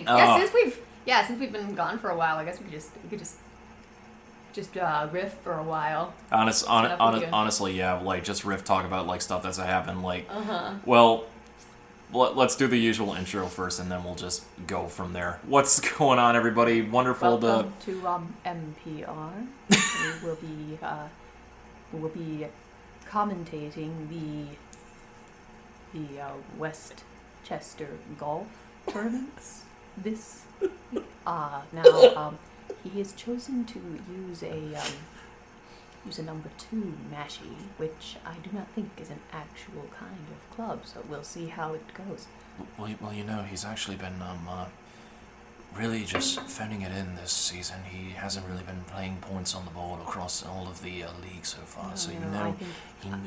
Since we've been gone for a while, I guess we could just riff for a while. Honestly, yeah, like just riff, talk about like stuff that's happened. Like, well, let's do the usual intro first, and then we'll just go from there. What's going on, everybody? Wonderful Welcome to MPR. we'll be commentating the Westchester golf tournaments. He has chosen to use a number 2 mashie, which I do not think is an actual kind of club, so we'll see how it goes. Well, you know, he's actually been really just phoning it in this season. He hasn't really been playing points on the board across all of the leagues so far,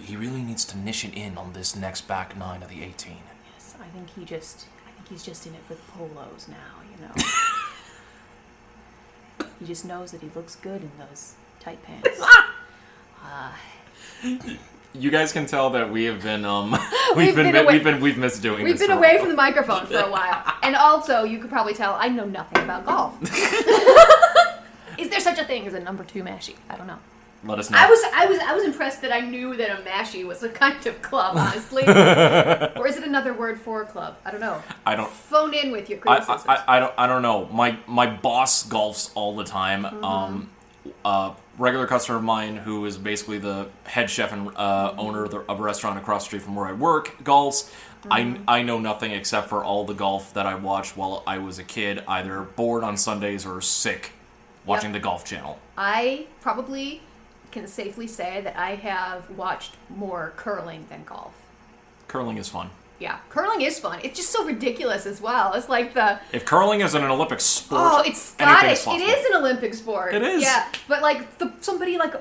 he really needs to niche it in on this next back 9 of the 18. Yes, I think he's just in it for the polos now, you know. He just knows that he looks good in those tight pants. You guys can tell that we have been we've missed doing this. We've been away from the microphone for a while, and also you could probably tell I know nothing about golf. Is there such a thing as a number 2 mashie? I don't know. Let us know. I was impressed that I knew that a mashie was a kind of club, honestly. Or is it another word for a club? I don't know. I don't. Phone in with your criticisms. I don't know. My boss golfs all the time. Regular customer of mine who is basically the head chef and owner of a restaurant across the street from where I work golfs. I know nothing except for all the golf that I watched while I was a kid, either bored on Sundays or sick watching the Golf Channel. I probably can safely say that I have watched more curling than golf. Curling is fun. Yeah, curling is fun. It's just so ridiculous as well. It's like if curling is an Olympic sport, oh, it's Scottish. It is an Olympic sport. It is. Yeah, but like somebody like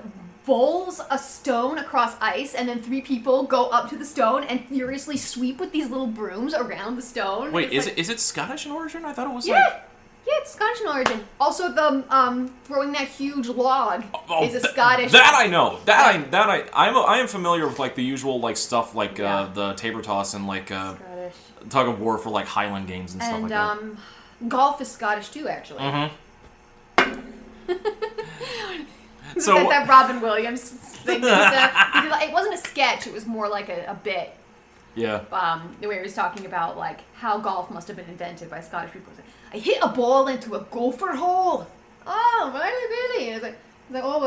bowls a stone across ice, and then 3 people go up to the stone and furiously sweep with these little brooms around the stone. Wait, is it Scottish in origin? I thought it was Yeah, it's Scottish in origin. Also, the throwing that huge log is a Scottish. That I know. I am familiar with like the usual like stuff like the tabor toss and like tug of war for like Highland games and stuff like that. Golf is Scottish too, actually. So that Robin Williams thing. It wasn't a sketch. It was more like a bit. Yeah. Where he was talking about like how golf must have been invented by Scottish people. I hit a ball into a gopher hole. Oh, really? And it's like, oh,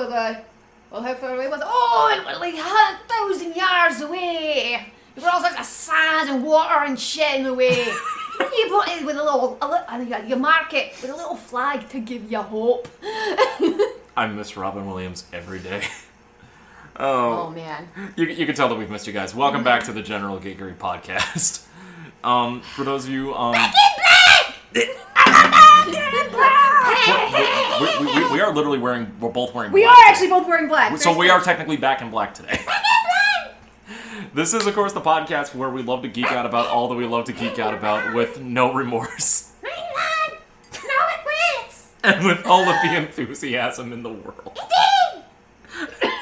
well, how far away was it? Oh, it was like 1,000 yards away. There were all sorts of sand and water and shit in the way. You put it with you mark it with a little flag to give you hope. I miss Robin Williams every day. Oh man. You can tell that we've missed you guys. Welcome back to the General Geekery podcast. For those of you, Back in black! we are literally we're both wearing black. We are actually both wearing black. So we are technically back in black today. This is, of course, the podcast where we love to geek out about all that we love to geek out about with no remorse. No regrets! And with all of the enthusiasm in the world.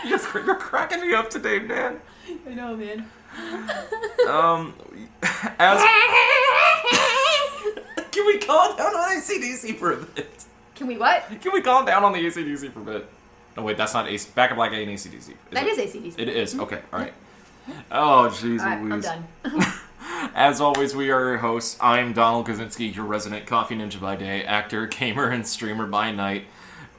You're cracking me up today, man. I know, man. Can we calm down on AC/DC for a bit? Can we what? Can we calm down on the AC/DC for a bit? No, wait, that's not AC. Back in Black ain't AC/DC. That is AC/DC. It is. Okay, all right. Oh, jeez Louise. I'm done. As always, we are your hosts. I'm Donald Kaczynski, your resident coffee ninja by day, actor, gamer, and streamer by night.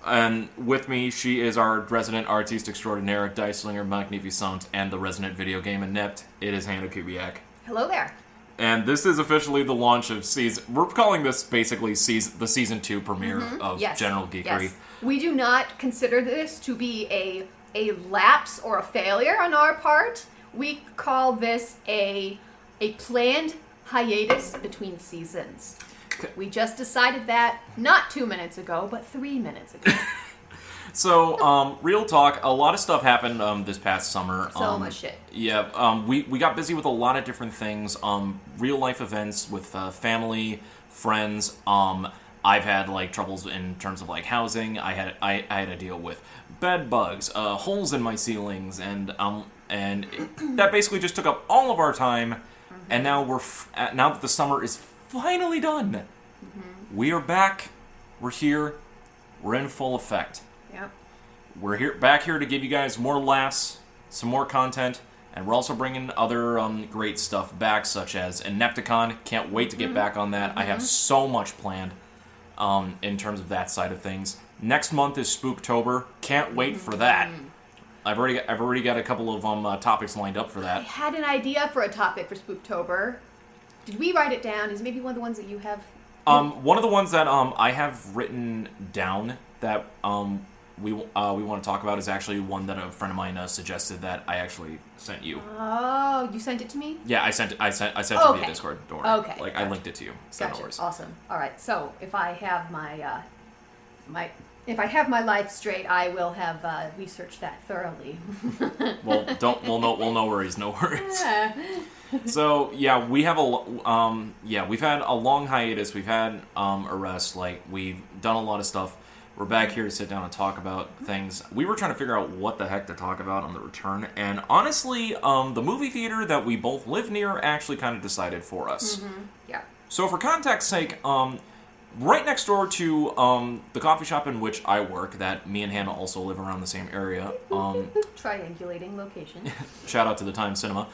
And with me, she is our resident artiste extraordinaire, dice slinger magnificent, and the resident video game inept. It is Hannah Kubiak. Hello there. And this is officially the launch of season. We're calling this basically the season 2 premiere of General Geekery. Yes. We do not consider this to be a lapse or a failure on our part. We call this a planned hiatus between seasons. We just decided that not 2 minutes ago, but 3 minutes ago. So, real talk, a lot of stuff happened this past summer. So much shit. Yeah, we got busy with a lot of different things. Real life events with family, friends. I've had like troubles in terms of like housing. I had to deal with bed bugs, holes in my ceilings, and that basically just took up all of our time. And now now that the summer is finally done. We are back. We're here. We're in full effect. Yep. We're back here to give you guys more laughs, some more content, and we're also bringing other great stuff back, such as Inepticon. Can't wait to get back on that. I have so much planned in terms of that side of things. Next month is Spooktober. Can't wait for that. I've already got a couple of topics lined up for I that. had an idea for a topic for Spooktober. Did we write it down? Is it maybe one of the ones that you have? One of the ones that I have written down that we want to talk about is actually one that a friend of mine suggested that I actually sent you. Oh, you sent it to me? Yeah, I sent it to via Discord. Don't worry. Okay. Like, I linked it to you. So Gotcha. no worries. Awesome. All right. So if I have my life straight, I will have researched that thoroughly. Well, no worries. Yeah. So yeah, we've had a long hiatus. We've had a rest. Like, we've done a lot of stuff. We're back here to sit down and talk about things. We were trying to figure out what the heck to talk about on the return, and honestly, the movie theater that we both live near actually kind of decided for us. Yeah. So for context's sake, right next door to the coffee shop in which I work, that me and Hannah also live around the same area. Triangulating location. Shout out to the Time Cinema.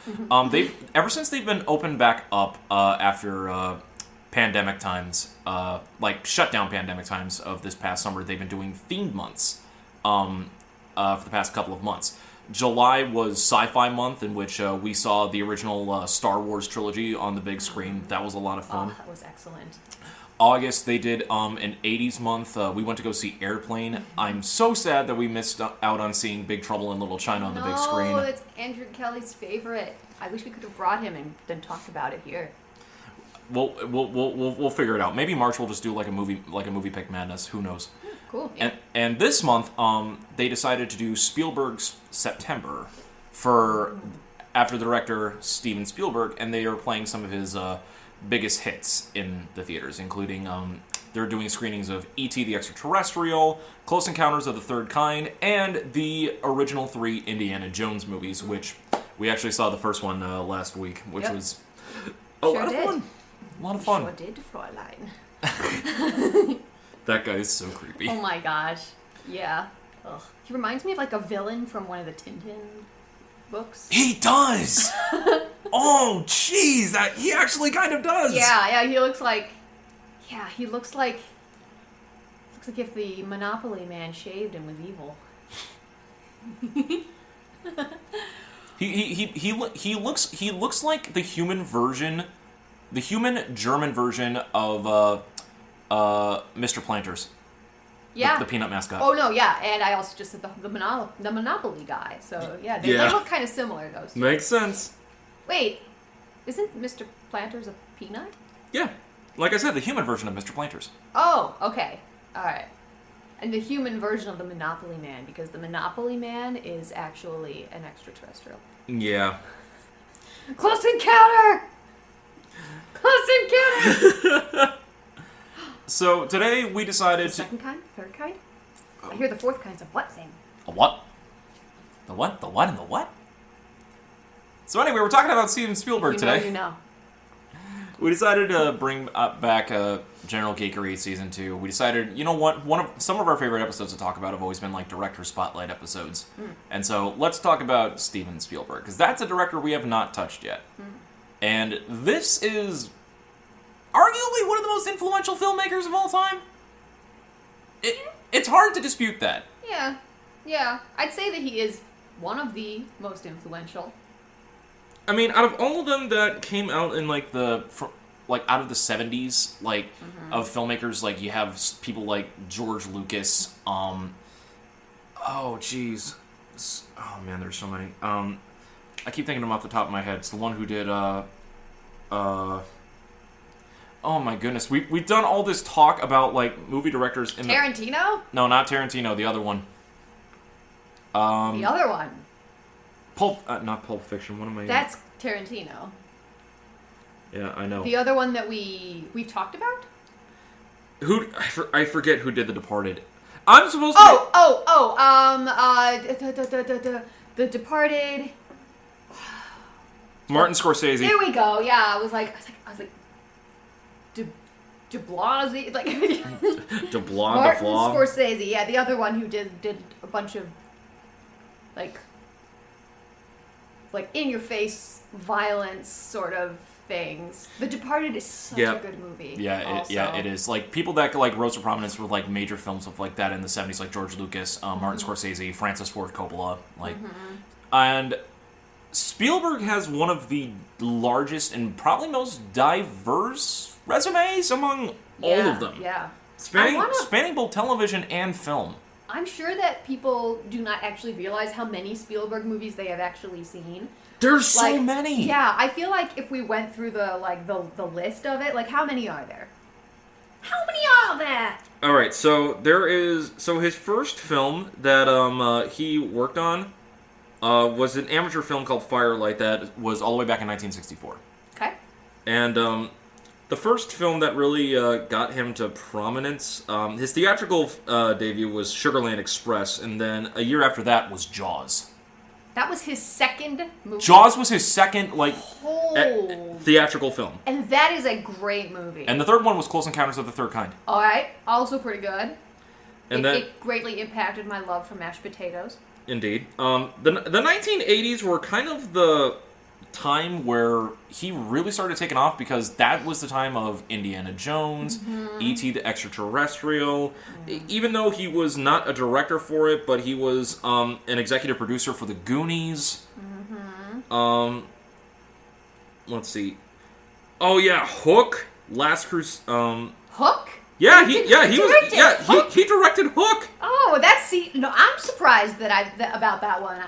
They've ever since they've been opened back up after pandemic times, like shutdown pandemic times of this past summer, they've been doing themed months for the past couple of months. July was Sci-Fi Month, in which we saw the original Star Wars trilogy on the big screen. That was a lot of fun. Oh, that was excellent. August, they did an 80s month. We went to go see Airplane. I'm so sad that we missed out on seeing Big Trouble in Little China on the big screen. No, that's Andrew Kelly's favorite. I wish we could have brought him and then talked about it here. We'll figure it out. Maybe March will just do like a movie pick madness. Who knows? Cool. Yeah. And this month, they decided to do Spielberg's September after the director Steven Spielberg, and they are playing some of his biggest hits in the theaters, including they're doing screenings of E.T. the Extraterrestrial, Close Encounters of the Third Kind, and the original 3 Indiana Jones movies, which we actually saw the first one last week, which was a lot of fun. A lot of fun. Sure did, Fräulein. That guy is so creepy. Oh my gosh. Yeah. Ugh. He reminds me of like a villain from one of the Tintin books. He does! Oh, jeez! He actually kind of does! Yeah, he looks like... Yeah, he looks like... Looks like if the Monopoly man shaved and was evil. He looks like the human German version of Mr. Planters. Yeah. The peanut mascot. Oh no, yeah, and I also just said the Monopoly guy. So yeah, they look kind of similar, those two. Makes sense. Wait, isn't Mr. Planters a peanut? Yeah, like I said, the human version of Mr. Planters. Oh, okay, all right. And the human version of the Monopoly man, because the Monopoly man is actually an extraterrestrial. Yeah. Close encounter! Close encounter! So today we decided the second kind? Third kind? I hear the fourth kind's a what thing? A what? The what? The what and the what? So anyway, we're talking about Steven Spielberg today. You know. We decided to bring back General Geekery Season 2. We decided, you know what, some of our favorite episodes to talk about have always been like director spotlight episodes. And so let's talk about Steven Spielberg, because that's a director we have not touched yet. And this is arguably one of the most influential filmmakers of all time. It's hard to dispute that. Yeah. I'd say that he is one of the most influential. I mean, out of all of them that came out in out of the 70s, of filmmakers, like you have people like George Lucas. Oh, jeez. Oh man, there's so many. I keep thinking of them off the top of my head. It's the one who did oh my goodness, we've done all this talk about like movie directors in Tarantino? No, not Tarantino. The other one. The other one. Not Pulp Fiction. What am I? That's Tarantino. Yeah, I know. The other one that we've talked about. I forget who did The Departed. I'm supposed to. The Departed. Martin Scorsese. There we go. Yeah, I was like, de Blasio, like De Blah, Martin Scorsese, yeah, the other one who did a bunch of like in your face violence sort of things. The Departed is such a good movie. Yeah, it is. Like people that like rose to prominence with like major films of like that in the 70s, like George Lucas, Martin Scorsese, Francis Ford Coppola, like, and Spielberg has one of the largest and probably most diverse resumes among all of them. Yeah. Spanning both television and film. I'm sure that people do not actually realize how many Spielberg movies they have actually seen. There's so many. Yeah, I feel like if we went through the list of it, like how many are there? How many are there? All right, so there is his first film that he worked on was an amateur film called Firelight that was all the way back in 1964. Okay. And the first film that really got him to prominence, his theatrical debut was Sugarland Express, and then a year after that was Jaws. That was his second movie. Jaws was his second, theatrical film. And that is a great movie. And the third one was Close Encounters of the Third Kind. All right. Also pretty good. And it greatly impacted my love for mashed potatoes. Indeed. The 1980s were kind of the time where he really started taking off because that was the time of Indiana Jones, E.T. the Extraterrestrial. Even though he was not a director for it, but he was an executive producer for the Goonies. Let's see. Oh yeah, Hook, Last Cruise. Hook? Yeah, he directed Hook. Oh, I'm surprised about that one.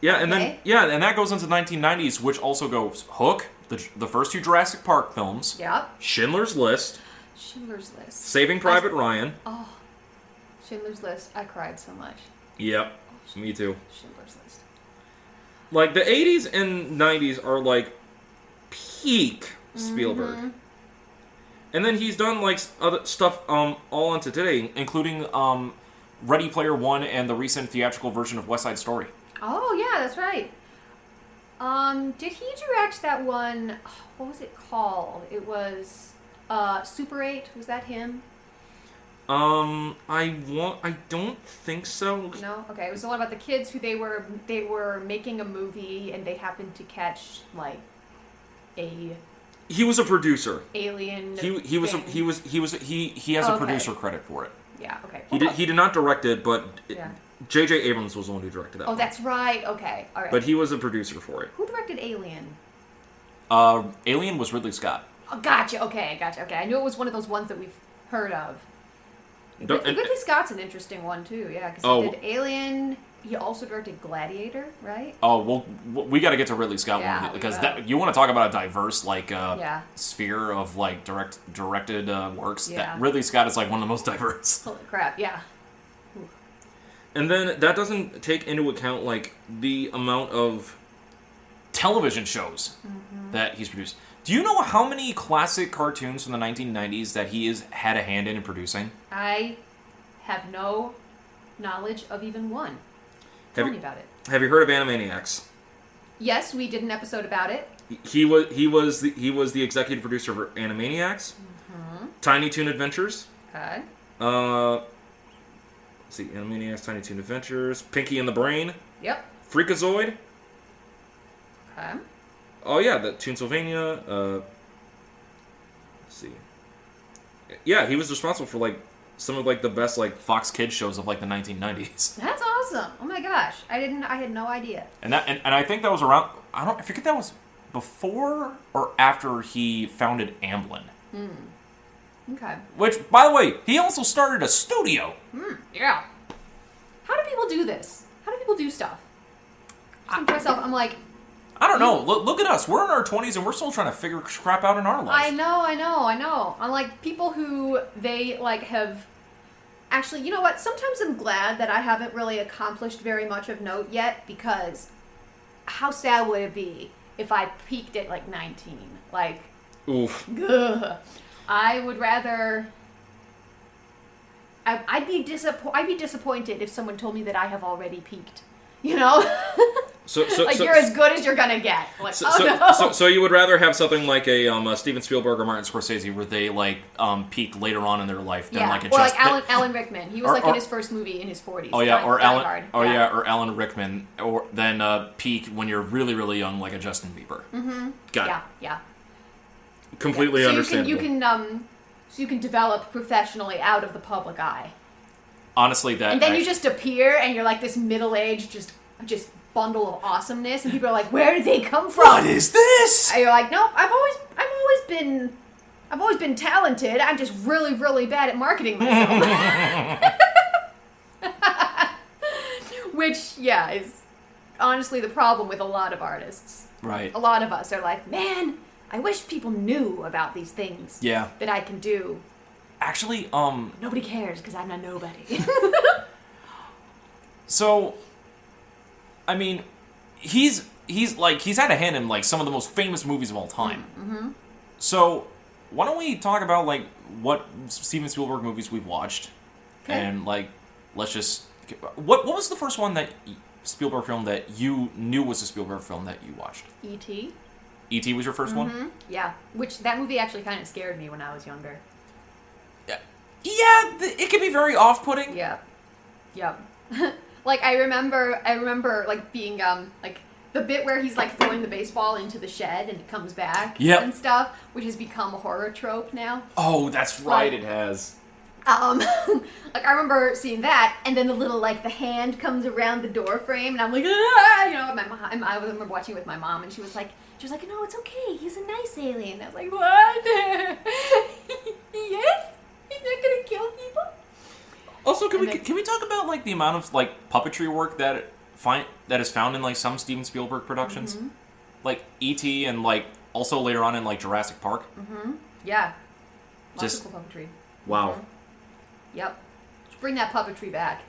Yeah, and then that goes into the 1990s, which also goes Hook, the first two Jurassic Park films. Yep. Schindler's List. Schindler's List. Saving Private Ryan. Oh, Schindler's List. I cried so much. Yep, me too. Schindler's List. Like the 80s and 90s are like peak Spielberg. And then he's done like other stuff all into today, including Ready Player One and the recent theatrical version of West Side Story. Oh, yeah, that's right. Did he direct that one? What was it called? It was Super 8. Was that him? I don't think so. No? Okay. It was the one about the kids who they were making a movie and they happened to catch like a He was a producer. Alien. He has a producer credit for it. Yeah, okay. He did not direct it, but J.J. Abrams was the one who directed that. Oh, that's right. Okay. All right. But he was a producer for it. Who directed Alien? Alien was Ridley Scott. Oh, gotcha. Okay, gotcha. Okay. I knew it was one of those ones that we've heard of. Ridley Scott's an interesting one, too. Yeah, because he did Alien. He also directed Gladiator, right? Oh, well, we got to get to Ridley Scott because you want to talk about a diverse sphere of like directed works. Yeah. That Ridley Scott is like one of the most diverse. Holy crap! Yeah. Ooh. And then that doesn't take into account like the amount of television shows that he's produced. Do you know how many classic cartoons from the 1990s that he has had a hand in producing? I have no knowledge of even one. Tell me about it. Have you heard of Animaniacs? Yes, we did an episode about it. He was the executive producer for Animaniacs, Tiny Toon Adventures. Okay. Let's see, Animaniacs, Tiny Toon Adventures, Pinky and the Brain. Yep. Freakazoid. Okay. Oh yeah, the Toonsylvania. Let's see. Yeah, he was responsible for like some of like the best like Fox Kids shows of like the 1990s. That's awesome! Oh my gosh, I had no idea. And I think that was around. I forget that was before or after he founded Amblin. Okay. Which, by the way, he also started a studio. Yeah. How do people do this? How do people do stuff? I think to myself, I'm like, I don't know. Look at us. We're in our 20s and we're still trying to figure crap out in our life. I know. I'm like people who they like have. Actually, you know what? Sometimes I'm glad that I haven't really accomplished very much of note yet because how sad would it be if I peaked at like 19? Like, oof. Ugh. I would rather. I'd be disappointed if someone told me that I have already peaked. You know. Like, you're as good as you're gonna get. Like, so you would rather have something like a Steven Spielberg or Martin Scorsese where they like peaked later on in their life than like a or like Alan Rickman. He was in his first movie in his 40s. Oh yeah, or Alan Rickman, or then peak when you're really really young, like a Justin Bieber. Mm-hmm. Got it. Yeah. Completely understandable. So you can develop professionally out of the public eye. Honestly, and then you just appear and you're like this middle-aged just bundle of awesomeness, and people are like, where did they come from? What is this? And you're like, nope, I've always been talented. I'm just really, really bad at marketing myself. Which, is honestly the problem with a lot of artists. Right. A lot of us are like, man, I wish people knew about these things that I can do. Actually, nobody cares because I'm not nobody. So, I mean, he's had a hand in like some of the most famous movies of all time. Mm-hmm. So, why don't we talk about like what Steven Spielberg movies we've watched, and like let's just what was the first one that Spielberg film that you knew was a Spielberg film that you watched? E.T. E.T. was your first one? Yeah, which that movie actually kind of scared me when I was younger. Yeah, it can be very off-putting. Yeah. Like I remember like being like the bit where he's like throwing the baseball into the shed and it comes back and stuff, which has become a horror trope now. Oh, that's right, it has. Like I remember seeing that, and then the little like the hand comes around the door frame, and I'm like, ah! You know, I remember watching it with my mom, and she was like, no, it's okay, he's a nice alien. And I was like, what? Yes, he's not gonna kill people. Also, can we talk about like the amount of like puppetry work that is found in like some Steven Spielberg productions, like E.T. and like also later on in like Jurassic Park. Yeah, lots of cool puppetry. Wow. Yep, let's bring that puppetry back.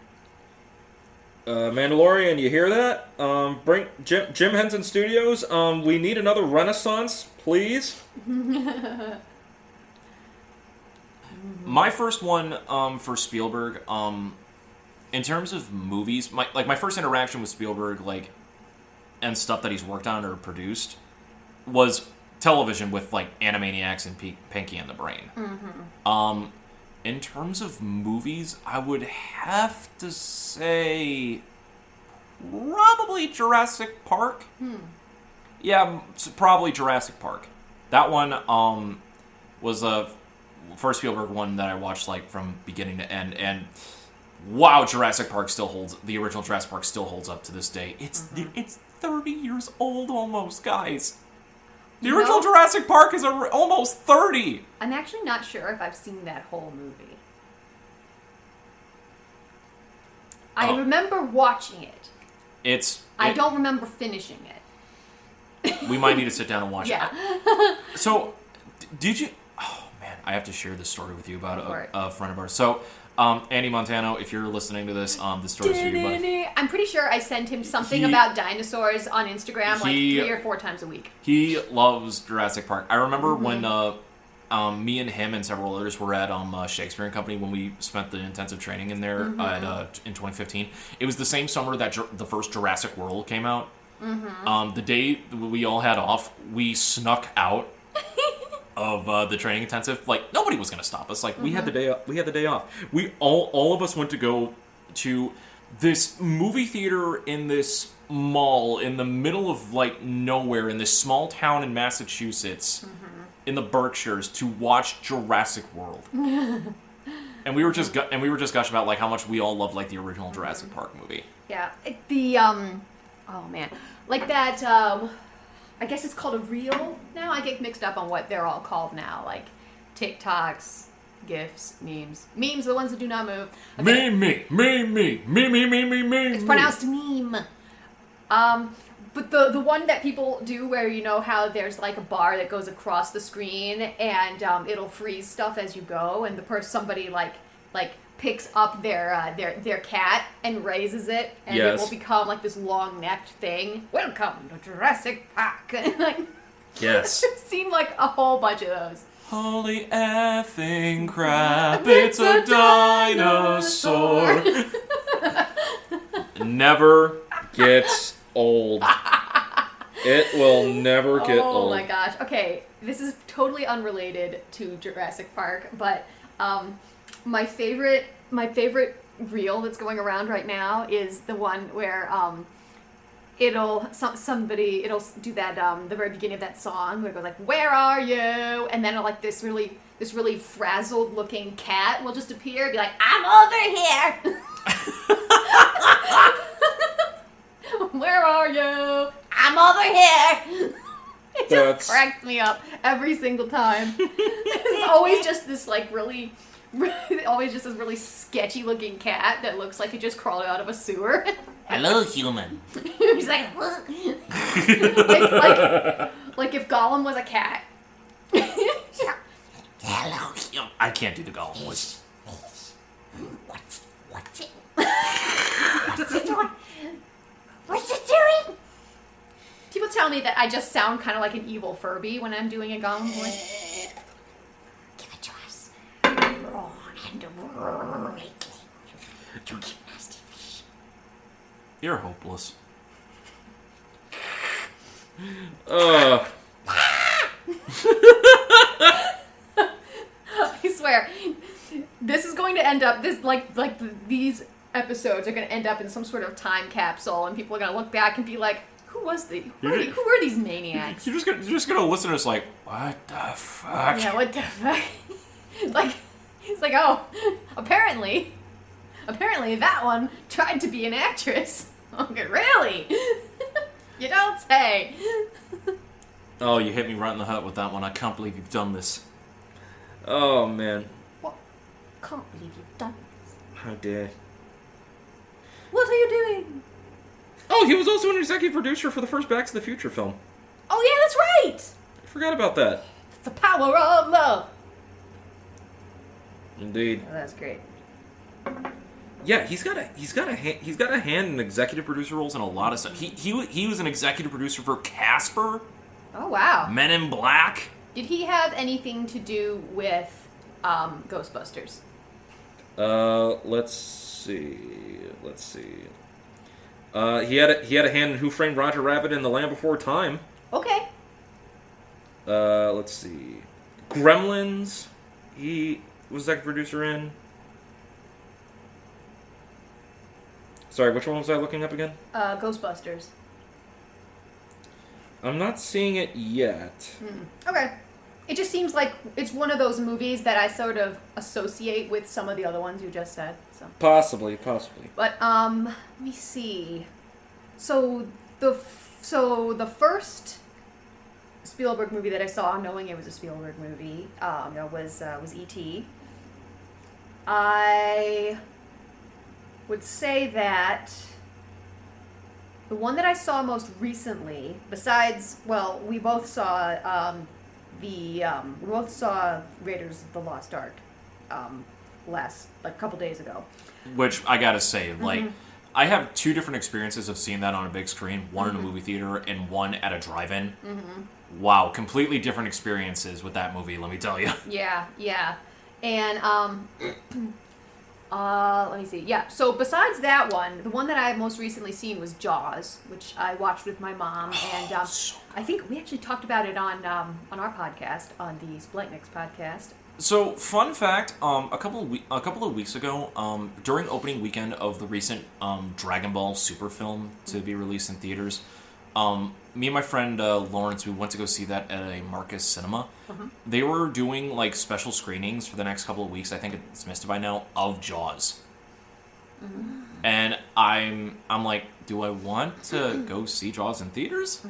Mandalorian, you hear that? Bring Jim Henson Studios. We need another Renaissance, please. My first one for Spielberg, in terms of movies, my first interaction with Spielberg, like, and stuff that he's worked on or produced, was television with like Animaniacs and Pinky and the Brain. In terms of movies, I would have to say probably Jurassic Park. Yeah, probably Jurassic Park. That one was the first Spielberg one that I watched like from beginning to end, and wow, Jurassic Park still holds. The original Jurassic Park still holds up to this day. It's 30 years old almost, guys. The original Jurassic Park is almost 30. I'm actually not sure if I've seen that whole movie. I remember watching it. I don't remember finishing it. We might need to sit down and watch it. So, did you... Oh, man, I have to share this story with you about a friend of ours. So, Andy Montano, if you're listening to this, this story's for you, buddy. I'm pretty sure I sent him something about dinosaurs on Instagram like 3 or 4 times a week. He loves Jurassic Park. I remember when me and him and several others were at Shakespeare and Company when we spent the intensive training in there in 2015. It was the same summer that the first Jurassic World came out. The day we all had off, we snuck out of the training intensive. Like, nobody was going to stop us. Like, we had the day off. We had the day off. We all of us went to go to this movie theater in this mall in the middle of like nowhere in this small town in Massachusetts in the Berkshires to watch Jurassic World. And we were just gushing about like how much we all loved like the original Jurassic Park movie. Yeah, oh man, like that. I guess it's called a reel now. I get mixed up on what they're all called now, like TikToks, GIFs, memes. Memes, the ones that do not move. Okay. Me. It's pronounced meme. But the one that people do where you know how there's like a bar that goes across the screen and it'll freeze stuff as you go, and somebody like picks up their cat and raises it, and it will become like this long-necked thing. Welcome to Jurassic Park. Like, yes. I've seen like a whole bunch of those. Holy effing crap, it's a dinosaur. Never gets old. It will never get old. Oh my gosh. Okay, this is totally unrelated to Jurassic Park, but my favorite reel that's going around right now is the one where it'll do that the very beginning of that song where it goes like, "Where are you?" and then like this really frazzled looking cat will just appear and be like, "I'm over here." "Where are you?" "I'm over here." It just cracks me up every single time. It's always just this like always just this really sketchy looking cat that looks like it just crawled out of a sewer. Hello, human. He's like, like if Gollum was a cat. Hello, human. I can't do the Gollum voice. What's it? What's it doing? What's it doing? People tell me that I just sound kind of like an evil Furby when I'm doing a Gollum voice. Give it to us. Raw and wriggling. You cute nasty fish. You're hopeless. I swear, this is going to end up these episodes are going to end up in some sort of time capsule, and people are going to look back and be like, "Who were these maniacs?" You're just gonna listen to us like, what the fuck? Yeah, what the fuck? It's like, oh, apparently that one tried to be an actress. Okay, really? You don't say. Oh, you hit me right in the heart with that one. I can't believe you've done this. Oh, man. What? Can't believe you've done this. How dare. What are you doing? Oh, he was also an executive producer for the first Back to the Future film. Oh yeah, that's right. I forgot about that. It's the power of love. Indeed. Oh, that's great. Yeah, he's got a hand in executive producer roles in a lot of stuff. He was an executive producer for Casper. Oh wow. Men in Black. Did he have anything to do with Ghostbusters? Let's see. He had a hand in Who Framed Roger Rabbit and The Land Before Time. Okay. Let's see. Gremlins. He was executive producer in. Sorry, which one was I looking up again? Ghostbusters. I'm not seeing it yet. Okay. It just seems like it's one of those movies that I sort of associate with some of the other ones you just said. So. Possibly. But let me see. So the first Spielberg movie that I saw, knowing it was a Spielberg movie, was E.T. I would say that the one that I saw most recently, besides, well, we both saw Raiders of the Lost Ark a couple days ago. Which I gotta say, like, I have two different experiences of seeing that on a big screen. One in a movie theater and one at a drive-in. Wow, completely different experiences with that movie, let me tell you. Yeah. And let me see. Yeah, so besides that one, the one that I most recently seen was Jaws, which I watched with my mom, and I think we actually talked about it on our podcast, on the SPLANCHNIC podcast. So, fun fact, a couple of weeks ago, during opening weekend of the recent Dragon Ball Super film to be released in theaters, me and my friend Lawrence, we went to go see that at a Marcus Cinema. They were doing like special screenings for the next couple of weeks. I think it's missed by now, of Jaws. And I'm like, do I want to go see Jaws in theaters?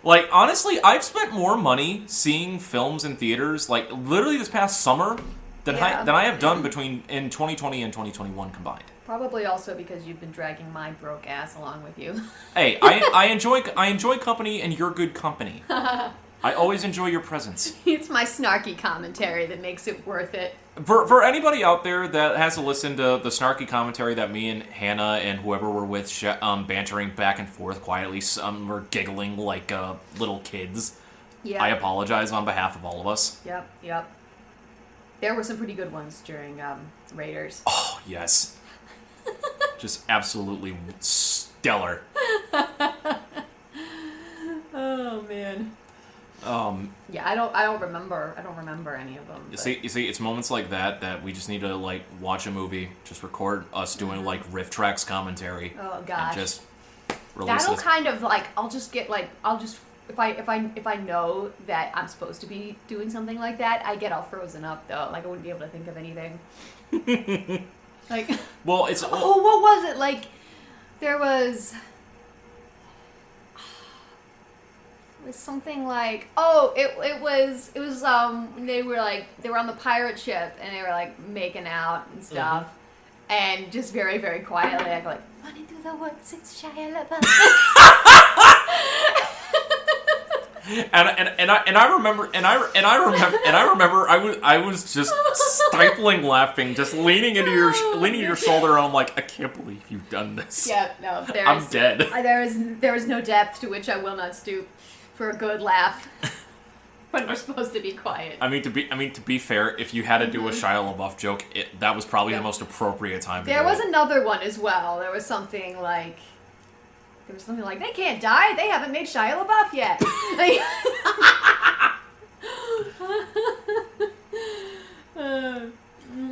Like, honestly, I've spent more money seeing films in theaters, like literally this past summer, than I have done in 2020 and 2021 combined. Probably also because you've been dragging my broke ass along with you. Hey, I enjoy company, and you're good company. I always enjoy your presence. It's my snarky commentary that makes it worth it. For anybody out there that has to listen to the snarky commentary that me and Hannah and whoever we're with bantering back and forth quietly, we're giggling like little kids. Yeah. I apologize on behalf of all of us. Yep. There were some pretty good ones during Raiders. Oh, yes. Just absolutely stellar. Oh man. Yeah, I don't remember any of them. You see, it's moments like that we just need to like watch a movie, just record us doing like riff tracks commentary. Oh gosh. And just release That'll this. kind of like if I know that I'm supposed to be doing something like that, I get all frozen up though. Like I wouldn't be able to think of anything. Like Well, it's what was it? Like there was something like it was they were on the pirate ship and they were like making out and stuff. And just very, very quietly, I go like, "Running through the woods, it's Shia LaBeouf." and I remember I was just stifling laughing, just leaning into your shoulder. And I'm like, I can't believe you've done this. Yeah, no, I'm dead. There is no depth to which I will not stoop for a good laugh. When we're supposed to be quiet. I mean, to be fair, if you had to do a Shia LaBeouf joke, that was probably the most appropriate time to do it. There was another one as well. There was something like, they can't die. They haven't made Shia LaBeouf yet.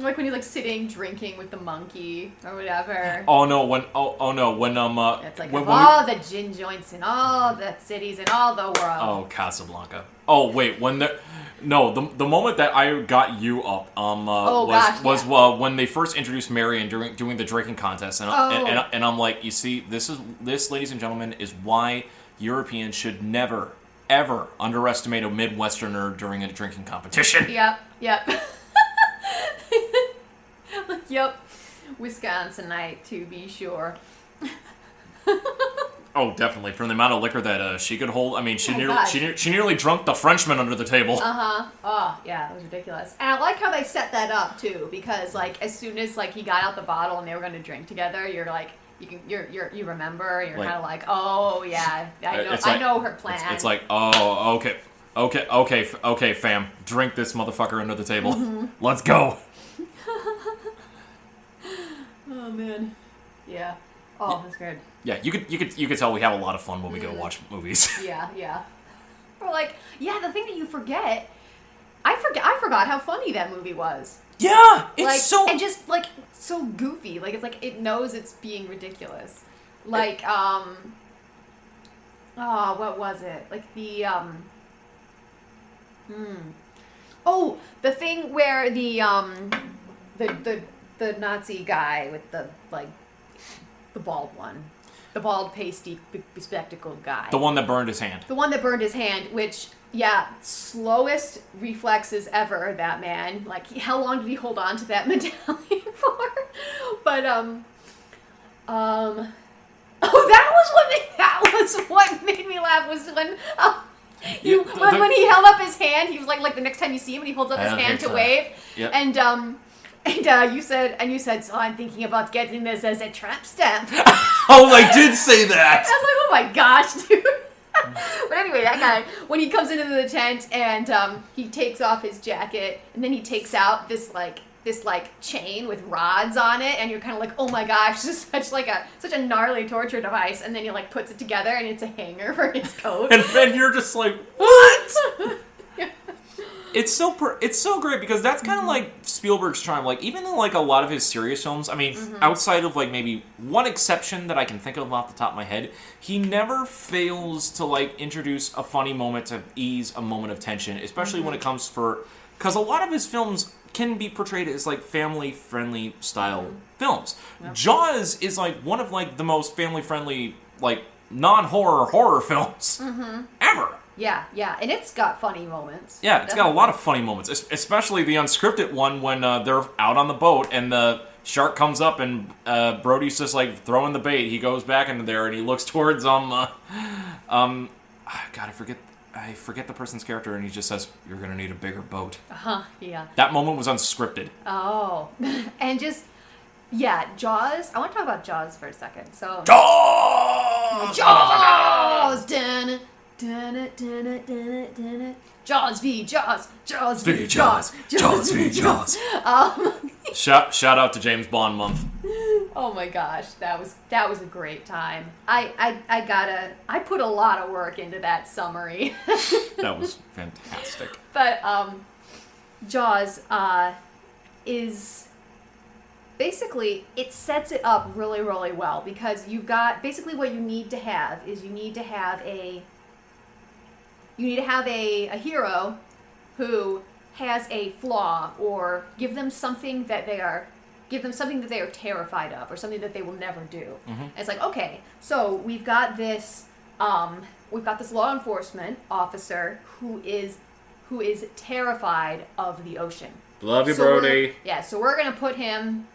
Like when he's like sitting drinking with the monkey or whatever. Oh no! When It's like when all the gin joints in all the cities in all the world. Oh, Casablanca. Oh wait, the moment that I got you up was when they first introduced Marion doing the drinking contest, and I'm like, you see, this, ladies and gentlemen, is why Europeans should never ever underestimate a Midwesterner during a drinking competition. Yep. Yep. Wisconsinite, to be sure. Oh, definitely. From the amount of liquor that she could hold. I mean, she nearly drunk the Frenchman under the table. Oh, yeah, it was ridiculous. And I like how they set that up too, because like as soon as like he got out the bottle and they were going to drink together, you're like, you remember, you're kind of like, oh yeah, I know her plan. It's like, oh, okay, fam, drink this motherfucker under the table. Mm-hmm. Let's go. Oh man, yeah. Oh, that's good. Yeah, you could tell we have a lot of fun when we go watch movies. Yeah. Or like, yeah, the thing that you forget, I forgot how funny that movie was. Yeah, it's like, so and just like so goofy. Like it's like it knows it's being ridiculous. Like what was it? Like the the thing where the Nazi guy with the bald one. The bald, pasty, bespectacled guy. The one that burned his hand. The one that burned his hand, which, yeah, slowest reflexes ever, that man. Like, how long did he hold on to that medallion for? But, that was what made me laugh, was when, when he held up his hand, he was like the next time you see him, and he holds up his hand to wave. Yep. And you said, so I'm thinking about getting this as a tramp stamp. Oh, I did say that. I was like, oh my gosh, dude. But anyway, that guy, when he comes into the tent and he takes off his jacket and then he takes out this chain with rods on it, and you're kind of like, oh my gosh, this is such a gnarly torture device. And then he like puts it together and it's a hanger for his coat. And then you're just like, what? It's so great because that's kind of like Spielberg's charm. Like even in like a lot of his serious films, I mean, outside of like maybe one exception that I can think of off the top of my head, he never fails to like introduce a funny moment to ease a moment of tension, especially when it comes because a lot of his films can be portrayed as like family-friendly style films. Yep. Jaws is like one of like the most family-friendly like non-horror films ever. Yeah, and it's got funny moments. Yeah, it's got a lot of funny moments, especially the unscripted one when they're out on the boat and the shark comes up and Brody's just like throwing the bait. He goes back into there and he looks towards God, I forget the person's character, and he just says, "You're gonna need a bigger boat." Yeah. That moment was unscripted. Oh, and just Jaws. I want to talk about Jaws for a second. So Jaws. Jaws. Jaws v. Jaws. Jaws v. Jaws. Jaws v. Jaws. Shout out to James Bond month. Oh my gosh, that was a great time. I put a lot of work into that summary. That was fantastic. But Jaws is basically, it sets it up really, really well, because you've got basically what you need to have is you need to have a hero who has a flaw, or give them something that they are terrified of, or something that they will never do. Mm-hmm. And it's like, okay, so we've got this law enforcement officer who is terrified of the ocean. Love you, So Brody. so we're gonna put him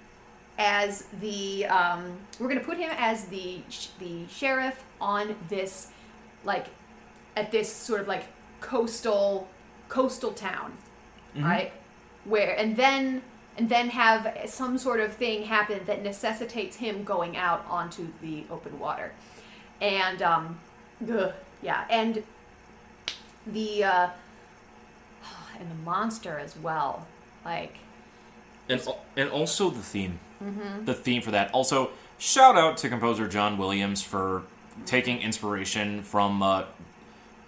as the sheriff on this, like, at this sort of like coastal town, Mm-hmm. right? Where and then have some sort of thing happen that necessitates him going out onto the open water, and and the monster as well, like. And also the theme. Mm-hmm. The theme for that. Also, shout out to composer John Williams for taking inspiration from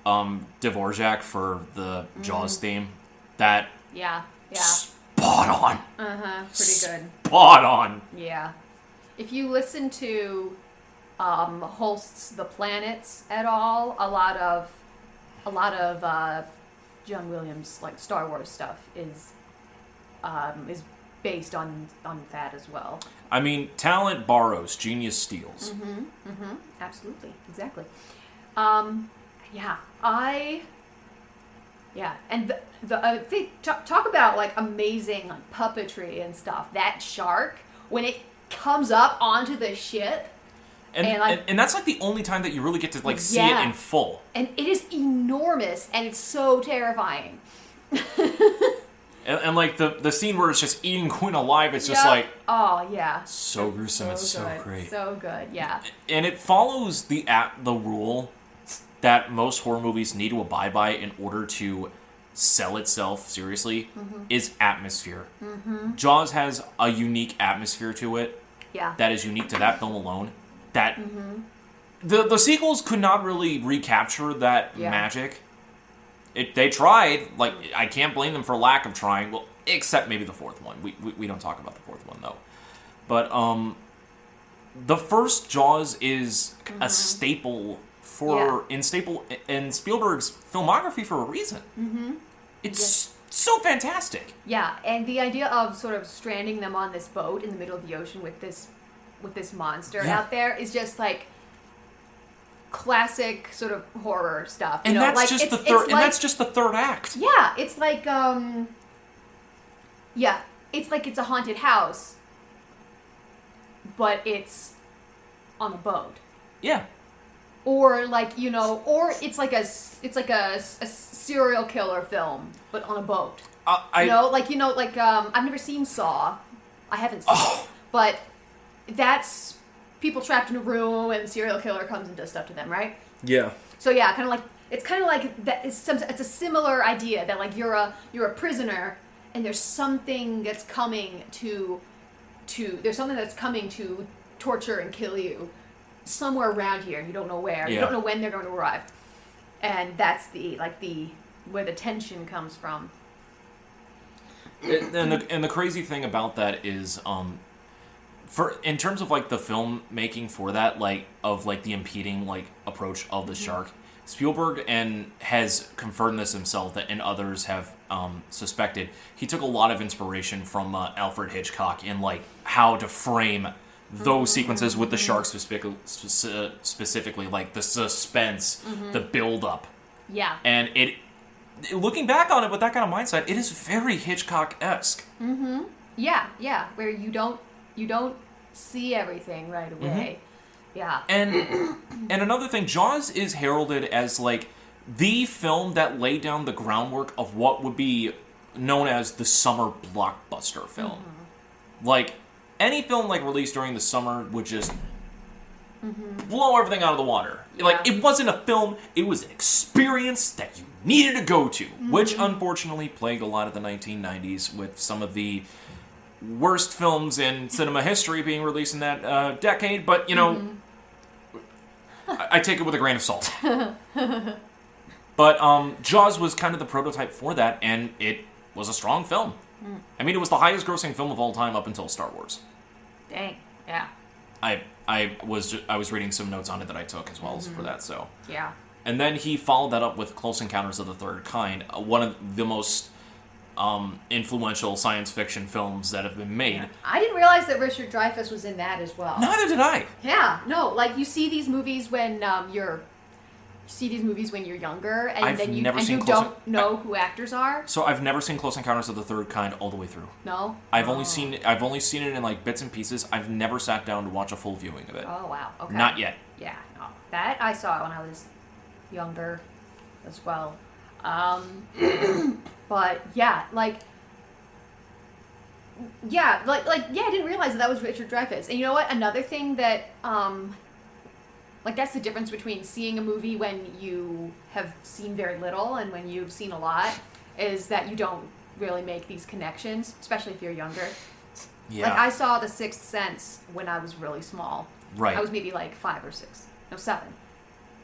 Dvorak for the Jaws theme. That Yeah. spot on. Pretty good. Spot on. Yeah. If you listen to Holst's The Planets at all, a lot of John Williams, like, Star Wars stuff is based on that as well. I mean, talent borrows, genius steals. Absolutely. Exactly. And the thing, talk about, like, amazing, like, puppetry and stuff. That shark, when it comes up onto the ship, And that's like the only time that you really get to, like, see it in full. and it is enormous, and it's so terrifying. And like the scene where it's just eating Quinn alive, it's just like, oh yeah, so gruesome. It's so good. great. So good, yeah. And it follows the rule that most horror movies need to abide by in order to sell itself seriously, is atmosphere. Jaws has a unique atmosphere to it. Yeah. That is unique to that film alone. That the sequels could not really recapture that magic. They tried. Like, I can't blame them for lack of trying. Well, except maybe the fourth one. We don't talk about the fourth one though. But the first Jaws is a staple in Spielberg's filmography for a reason. It's so fantastic. Yeah, and the idea of sort of stranding them on this boat in the middle of the ocean with this monster out there is just like classic sort of horror stuff. And that's like, just the third. And that's just the third act. Yeah, it's like it's like it's a haunted house, but it's on a boat. Yeah. Or like, or it's like a serial killer film, but on a boat. I've never seen Saw. I haven't seen it, but that's people trapped in a room and the serial killer comes and does stuff to them, right? Yeah. So yeah, kind of like that. It's a similar idea that, like, you're a prisoner and there's something that's coming to torture and kill you somewhere around here. You don't know where. You don't know when they're going to arrive, and that's where the tension comes from. And the crazy thing about that is, in terms of like the filmmaking for that, like of like the impeding like approach of the shark, Spielberg has confirmed this himself, and others have suspected. He took a lot of inspiration from Alfred Hitchcock in like how to frame those sequences with the shark specifically, like the suspense, the build up. Yeah. And looking back on it with that kind of mindset, it is very Hitchcock-esque. Yeah, where you don't see everything right away. Yeah. And another thing, Jaws is heralded as like the film that laid down the groundwork of what would be known as the summer blockbuster film. Like any film like released during the summer would just blow everything out of the water. Like, it wasn't a film, it was an experience that you needed to go to, which unfortunately plagued a lot of the 1990s with some of the worst films in cinema history being released in that decade, but, you know, I take it with a grain of salt. But Jaws was kind of the prototype for that, and it was a strong film. I mean, it was the highest grossing film of all time up until Star Wars. Dang. Yeah. I was reading some notes on it that I took as well for that, so. Yeah. And then he followed that up with Close Encounters of the Third Kind, one of the most influential science fiction films that have been made. Yeah. I didn't realize that Richard Dreyfuss was in that as well. Neither did I. Yeah, no, like you see these movies when you're younger, and then you don't know who actors are. So I've never seen Close Encounters of the Third Kind all the way through. No, I've only seen it in like bits and pieces. I've never sat down to watch a full viewing of it. Oh wow, okay. Not yet. Yeah, no, that I saw when I was younger, as well. But yeah, I didn't realize that was Richard Dreyfuss. And you know what? Another thing that, that's the difference between seeing a movie when you have seen very little and when you've seen a lot, is that you don't really make these connections, especially if you're younger. Yeah. Like, I saw The Sixth Sense when I was really small. Right. I was maybe like 5 or 6. No, 7.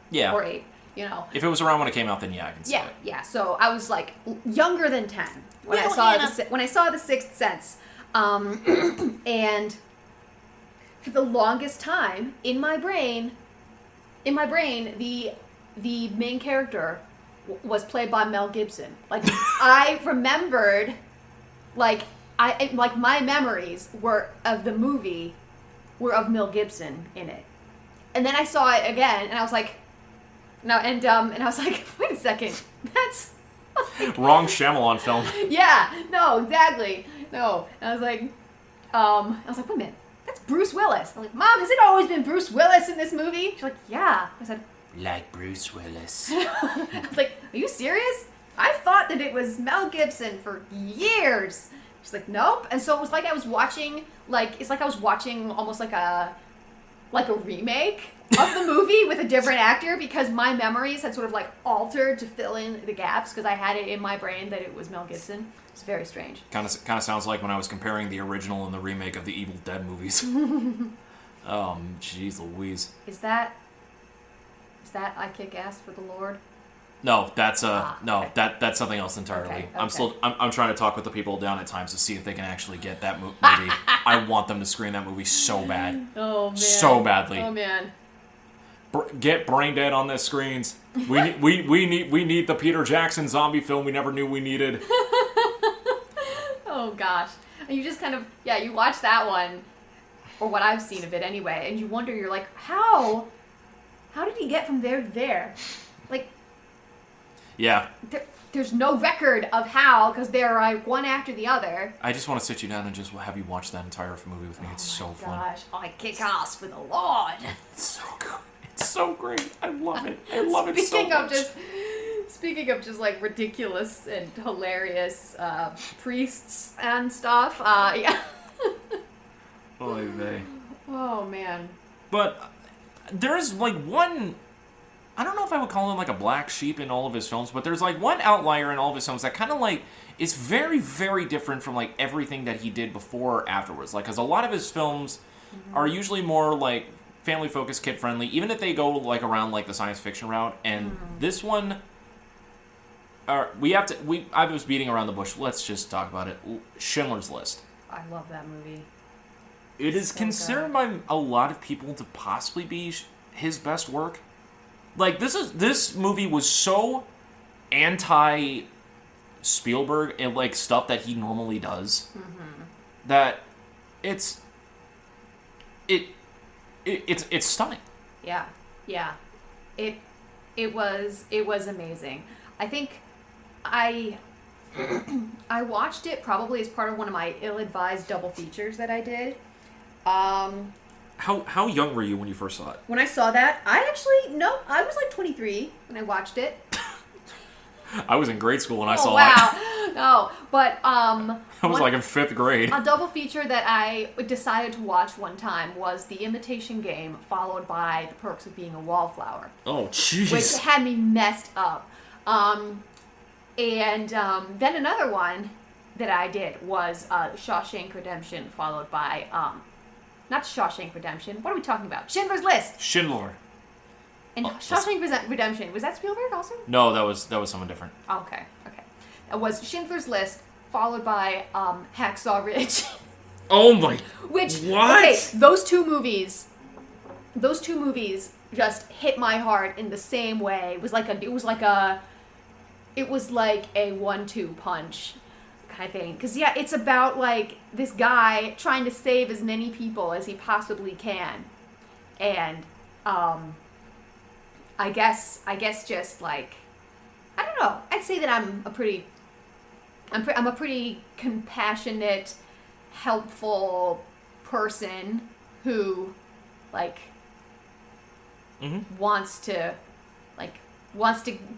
Yeah. Or 8. You know. If it was around when it came out, then yeah, I can see it. Yeah. So I was like younger than 10 when I saw The Sixth Sense, and for the longest time in my brain, the main character was played by Mel Gibson. Like I remembered, my memories were of the movie, were of Mel Gibson in it, and then I saw it again, and I was like. No, and I was like, wait a second, that's wrong Shyamalan film. Yeah, no, exactly, no. And I was like, wait a minute, that's Bruce Willis. I'm like, Mom, has it always been Bruce Willis in this movie? She's like, yeah. I said, like Bruce Willis. I was like, are you serious? I thought that it was Mel Gibson for years. She's like, nope. And so it was like I was watching, almost like a remake of the movie with a different actor, because my memories had sort of altered to fill in the gaps because I had it in my brain that it was Mel Gibson. It's very strange. Kind of sounds like when I was comparing the original and the remake of the Evil Dead movies. Oh, jeez Louise. Is that I Kick Ass for the Lord? No, that's okay. that's something else entirely. Okay. I'm trying to talk with the people down at Times to see if they can actually get that movie. I want them to screen that movie so bad. Oh man. So badly. Oh man. Get Brain Dead on the screens. We need the Peter Jackson zombie film we never knew we needed. Oh gosh. And you just kind of you watch that one, or what I've seen of it anyway, and you wonder, you're like, how did he get from there to there? Like, yeah. There's no record of how, because they're one after the other. I just want to sit you down and just have you watch that entire movie with me. It's so fun. Oh gosh, I kick ass for the Lord. It's so good. It's so great. I love it. I love it so much. Speaking of just ridiculous and hilarious priests and stuff, yeah. Oy vey. Oh man. But there's one. I don't know if I would call him a black sheep in all of his films, but there's one outlier in all of his films that kind of is very, very different from everything that he did before or afterwards. Because a lot of his films are usually more family focused, kid friendly, even if they go around the science fiction route. And this one, I was beating around the bush. Let's just talk about it. Schindler's List. I love that movie. It is considered by a lot of people to possibly be his best work. This movie was so anti Spielberg and stuff that he normally does that it's stunning. Yeah. It was amazing. I think I watched it probably as part of one of my ill-advised double features that I did. How young were you when you first saw it? When I saw that, I was 23 when I watched it. I was in grade school when I saw it. No, but I was in 5th grade. A double feature that I decided to watch one time was The Imitation Game, followed by The Perks of Being a Wallflower. Oh, jeez. Which had me messed up. And then another one that I did was Shawshank Redemption, followed by not Shawshank Redemption. What are we talking about? Schindler's List. Schindler. And Shawshank Redemption, was that Spielberg also? No, that was someone different. Okay. It was Schindler's List, followed by Hacksaw Ridge. Oh my! Which what? Okay, those two movies just hit my heart in the same way. It was like a 1-2 punch kind of thing. Because yeah, it's about like this guy trying to save as many people as he possibly can, and I guess just like, I don't know. I'd say that I'm a pretty compassionate, helpful person who like wants to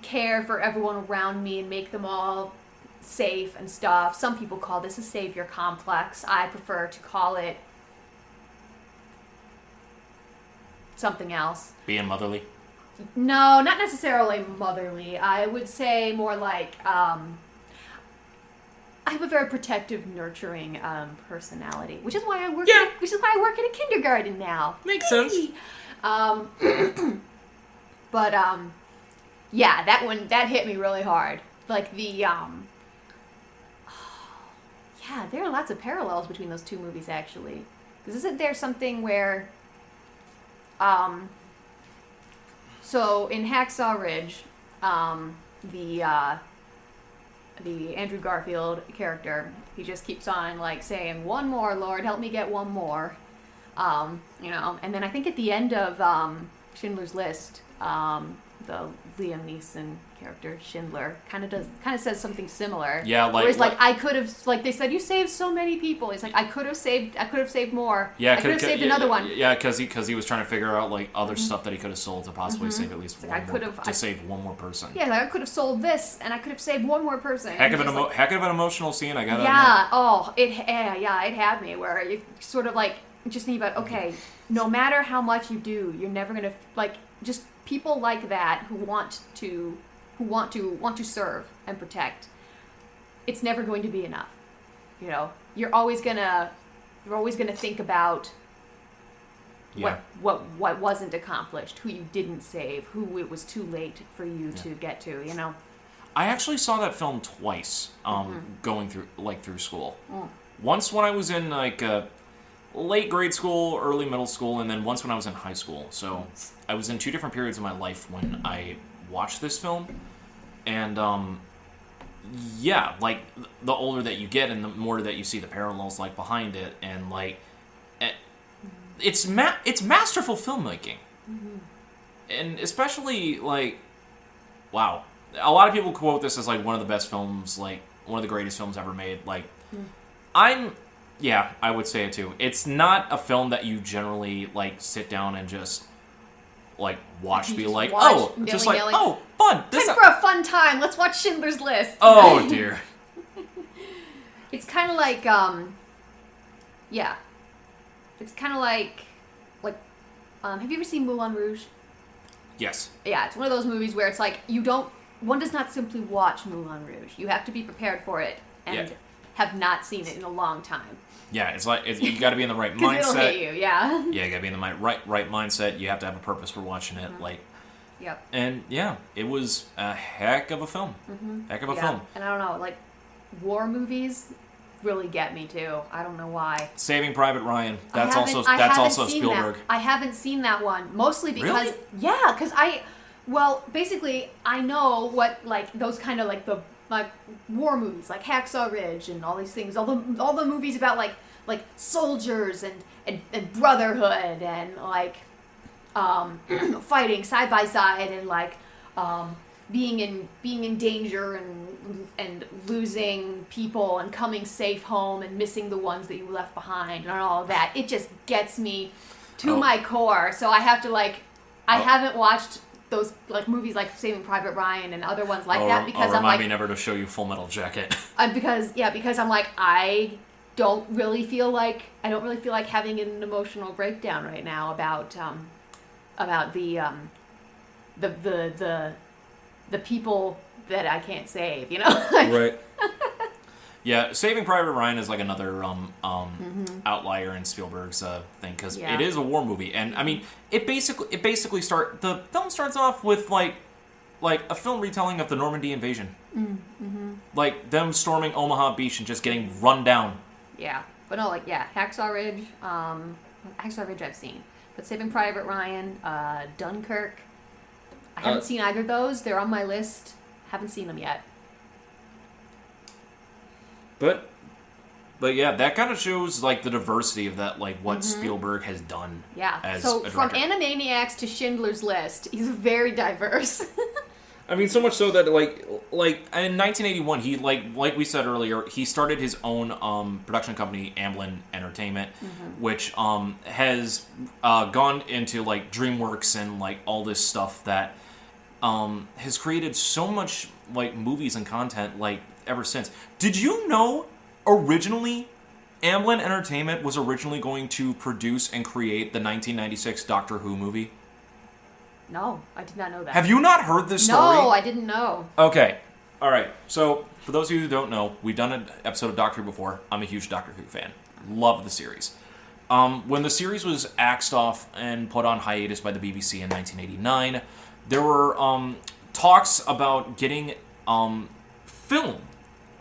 care for everyone around me and make them all safe and stuff. Some people call this a savior complex. I prefer to call it something else. Being motherly? No, not necessarily motherly. I would say more like I have a very protective, nurturing personality, which is why I work. Yeah. Which is why I work in a kindergarten now. Makes sense. But yeah, that hit me really hard. Like the yeah, there are lots of parallels between those two movies actually. Because isn't there something where so in Hacksaw Ridge, the Andrew Garfield character, he just keeps on like saying, "One more, Lord, help me get one more." You know, and then I think at the end of Schindler's List, the Liam Neeson character Schindler kind of says something similar. Yeah, like whereas like I could have, like they said, you saved so many people. He's like, I could have saved more. Yeah, I could have saved another one. Yeah, because he was trying to figure out like other stuff that he could have sold to possibly save at least Like, save one more person. Yeah, like I could have sold this, and I could have saved one more person. Heck of an emotional scene. I gotta yeah. admit. Oh, it had me where you sort of like just think about, okay, no matter how much you do, you're never gonna like just people like that who want to serve and protect. It's never going to be enough. You know, you're always gonna think about what wasn't accomplished, who you didn't save, who it was too late for you to get to. You know. I actually saw that film twice, going through school. Once when I was in like late grade school, early middle school, and then once when I was in high school. So I was in two different periods of my life when I watched this film, and yeah, like the older that you get and the more that you see the parallels like behind it, and like it's masterful filmmaking, and especially like, wow, a lot of people quote this as like one of the best films, like one of the greatest films ever made. Like, I would say it too. It's not a film that you generally like sit down and just like watch, be like, fun. This Time for a fun time. Let's watch Schindler's List. Oh dear. It's kind of like, yeah. It's kind of like, have you ever seen Moulin Rouge? Yes. Yeah, it's one of those movies where it's like one does not simply watch Moulin Rouge. You have to be prepared for it and have not seen it in a long time. Yeah, it's like you got to be in the right mindset. Because it'll hit you, yeah. Yeah, you got to be in the right mindset. You have to have a purpose for watching it, like. Yep. And yeah, it was a heck of a film. Heck of a film. And I don't know, like war movies really get me too. I don't know why. Saving Private Ryan. That's also Spielberg. I haven't seen that one, mostly because Really? basically I know what like those kind of like the like war movies, like Hacksaw Ridge and all these things, all the movies about like soldiers and brotherhood and like fighting side by side and like being in danger and losing people and coming safe home and missing the ones that you left behind and all of that. It just gets me to my core. So I have to I haven't watched those like movies like Saving Private Ryan and other ones like that because I'm like, remind me never to show you Full Metal Jacket. because I'm like, I don't really feel like having an emotional breakdown right now about the people that I can't save, you know? Right. Yeah, Saving Private Ryan is like another outlier in Spielberg's thing because it is a war movie, and I mean the film starts off with like a film retelling of the Normandy invasion, like them storming Omaha Beach and just getting run down. Yeah, but no, Hacksaw Ridge. Hacksaw Ridge I've seen, but Saving Private Ryan, Dunkirk. I haven't seen either of those. They're on my list. Haven't seen them yet. But yeah, that kind of shows like the diversity of that, like what Spielberg has done. Yeah. As so a from director. Animaniacs to Schindler's List, he's very diverse. I mean, so much so that like in 1981, he like we said earlier, he started his own production company, Amblin Entertainment, which has gone into like DreamWorks and like all this stuff that has created so much like movies and content like ever since. Did you know originally Amblin Entertainment was originally going to produce and create the 1996 Doctor Who movie? No, I did not know that. Have you not heard this story? No, I didn't know. Okay. All right. So, for those of you who don't know, we've done an episode of Doctor Who before. I'm a huge Doctor Who fan. Love the series. When the series was axed off and put on hiatus by the BBC in 1989, there were talks about getting film,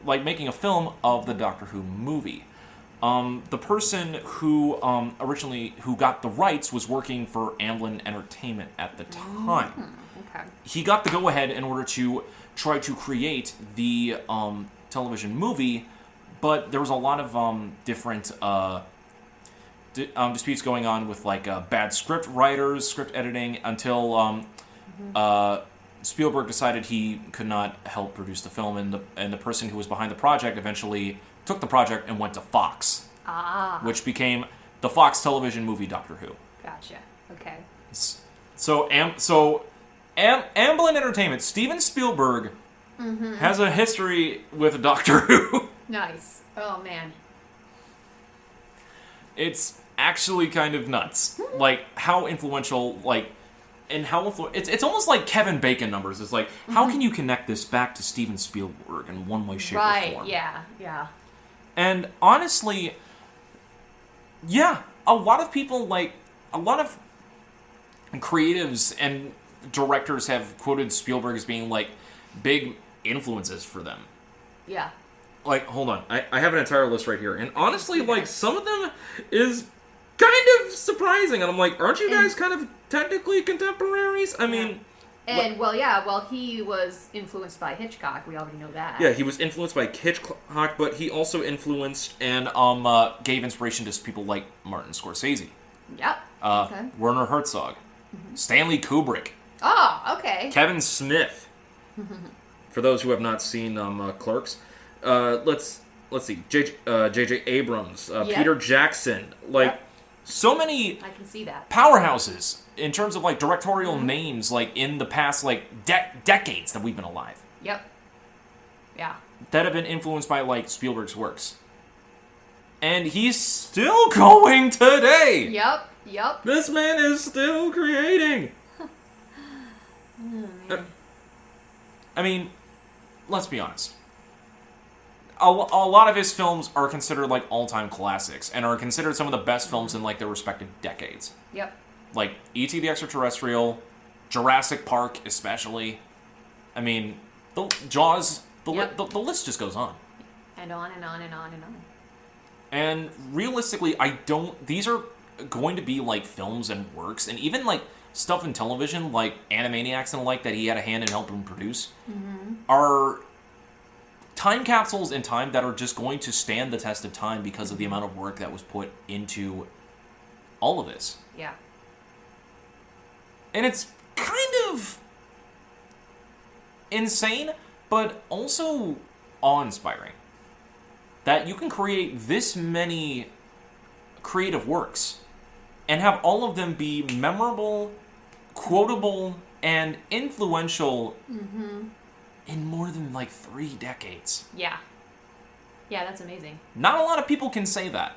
like making a film of the Doctor Who movie. The person who who got the rights was working for Amblin Entertainment at the time. Okay. He got the go-ahead in order to try to create the television movie, but there was a lot of different disputes going on with like bad script writers, script editing, until Spielberg decided he could not help produce the film, and the person who was behind the project eventually took the project and went to Fox, which became the Fox television movie Doctor Who. Gotcha. Okay. So Amblin Entertainment, Steven Spielberg, has a history with Doctor Who. Nice. Oh, man. It's actually kind of nuts, like how influential, it's almost like Kevin Bacon numbers. It's like, how can you connect this back to Steven Spielberg in one way, shape, or form? Right, yeah. And honestly, yeah, a lot of people, a lot of creatives and directors have quoted Spielberg as being, big influences for them. Yeah. Hold on. I have an entire list right here. And honestly, some of them is kind of surprising. And I'm like, aren't you guys kind of technically contemporaries? I mean... And, he was influenced by Hitchcock. We already know that. Yeah, he was influenced by Hitchcock, but he also influenced and gave inspiration to people like Martin Scorsese. Yep. Okay. Werner Herzog. Stanley Kubrick. Oh, okay. Kevin Smith. For those who have not seen Clerks. Let's see. J.J. Abrams. Peter Jackson. So many... I can see that. Powerhouses in terms of directorial names in the past decades that we've been alive. Yep. Yeah. That have been influenced by Spielberg's works. And he's still going today. Yep. This man is still creating. I mean, let's be honest. A lot of his films are considered all-time classics and are considered some of the best films in their respective decades. Yep. Like E.T. the Extraterrestrial, Jurassic Park especially. I mean, Jaws, the list just goes on. And on and on and on and on. And realistically, these are going to be films and works, and even stuff in television, like Animaniacs and that he had a hand in helping produce, are time capsules in time that are just going to stand the test of time because of the amount of work that was put into all of this. Yeah. And it's kind of insane, but also awe-inspiring. That you can create this many creative works and have all of them be memorable, quotable, and influential in more than 3 decades. Yeah. Yeah, that's amazing. Not a lot of people can say that.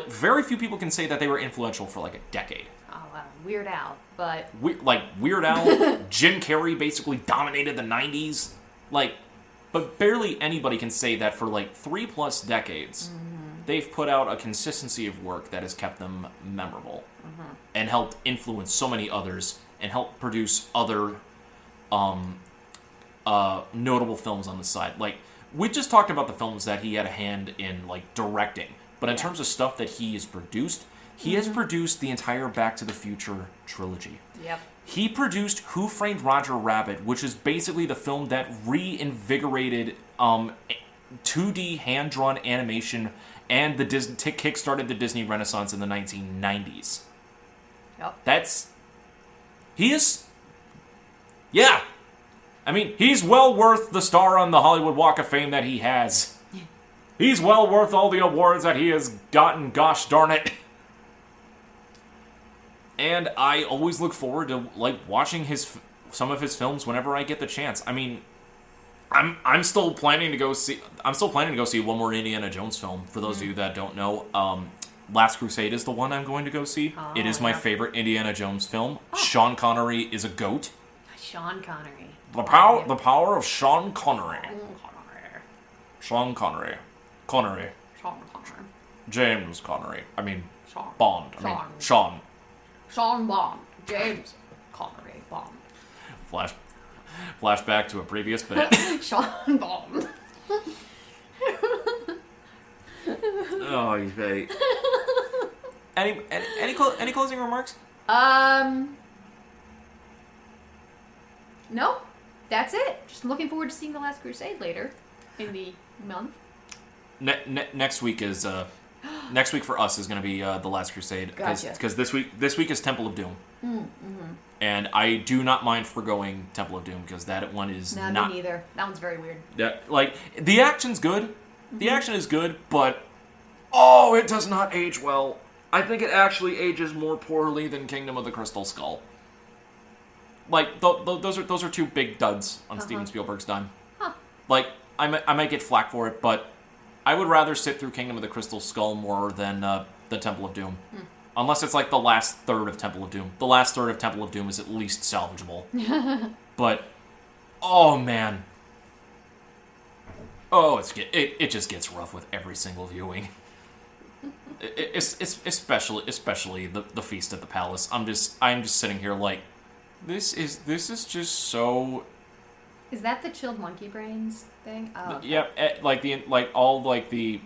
Very few people can say that they were influential for a decade. Oh, wow. Weird Al, but... Weird Al, Jim Carrey basically dominated the 90s. but barely anybody can say that for like 3+ decades, they've put out a consistency of work that has kept them memorable and helped influence so many others and helped produce other notable films on the side. Like, we just talked about the films that he had a hand in, like, directing. But in terms of stuff that he has produced, he has produced the entire Back to the Future trilogy. Yep. He produced Who Framed Roger Rabbit, which is basically the film that reinvigorated 2D hand-drawn animation and kickstarted the Disney Renaissance in the 1990s. Yep. He is... Yeah. I mean, he's well worth the star on the Hollywood Walk of Fame that he has. He's well worth all the awards that he has gotten, gosh darn it. And I always look forward to, like, watching some of his films whenever I get the chance. I mean, I'm still planning to go see one more Indiana Jones film. For those of you that don't know, Last Crusade is the one I'm going to go see. Oh, it is my favorite Indiana Jones film. Oh. Sean Connery is a goat. Sean Connery. The power of Sean Connery. Sean Connery. Connery. Sean Connery. James Connery. I mean, Sean. Bond. I mean, Sean. Sean Bond. James Connery. Bond. Flashback to a previous bit. Sean Bond. Oh, you fake. Any closing remarks? No. That's it. Just looking forward to seeing The Last Crusade later in the month. Next week is next week for us is going to be The Last Crusade because this week is Temple of Doom. And I do not mind forgoing Temple of Doom because that one is not. Me neither. That one's very weird. Yeah, like the action's good. The action is good, but it does not age well. I think it actually ages more poorly than Kingdom of the Crystal Skull. Like those are two big duds on Steven Spielberg's dime. Huh. Like I might get flack for it, but I would rather sit through Kingdom of the Crystal Skull more than the Temple of Doom. Unless it's like the last third of Temple of Doom. The last third of Temple of Doom is at least salvageable. But oh man. Oh, it just gets rough with every single viewing. Especially the Feast at the Palace. I'm just sitting here like this is just so. Is that the chilled monkey brains thing? Oh, okay. Yeah, all the